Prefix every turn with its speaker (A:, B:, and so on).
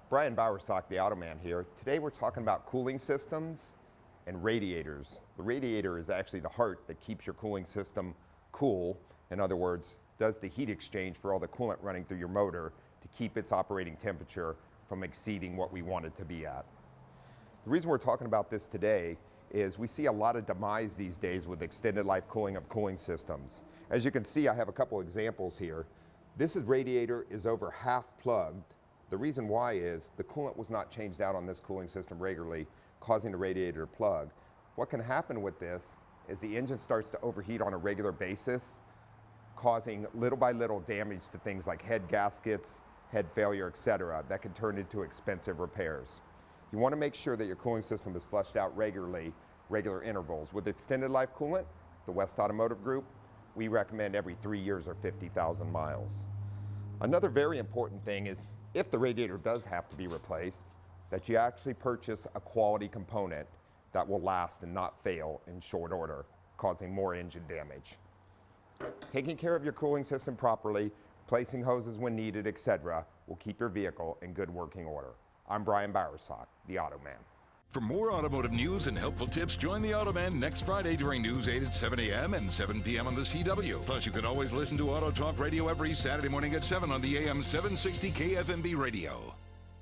A: Brian Bowersock, the Automan here. Today we're talking about cooling systems and radiators. The radiator is actually the heart that keeps your cooling system cool. In other words, does the heat exchange for all the coolant running through your motor to keep its operating temperature from exceeding what we want it to be at. The reason we're talking about this today is we see a lot of demise these days with extended life cooling of cooling systems. As you can see, I have a couple examples here. This radiator is over half plugged. The reason why is the coolant was not changed out on this cooling system regularly, causing the radiator to plug. What can happen with this is the engine starts to overheat on a regular basis, causing little by little damage to things like head gaskets, head failure, etc. that can turn into expensive repairs. You want to make sure that your cooling system is flushed out regularly, regular intervals. With extended life coolant, the West Automotive Group, we recommend every 3 years or 50,000 miles. Another very important thing is if the radiator does have to be replaced, that you actually purchase a quality component that will last and not fail in short order, causing more engine damage. Taking care of your cooling system properly, replacing hoses when needed, etc., will keep your vehicle in good working order. I'm Brian Bowersock, the Automan.
B: For more automotive news and helpful tips, join the Automan next Friday during News 8 at 7 a.m. and 7 p.m. on the CW. Plus, you can always listen to Auto Talk Radio every Saturday morning at 7 on the AM 760 KFMB radio.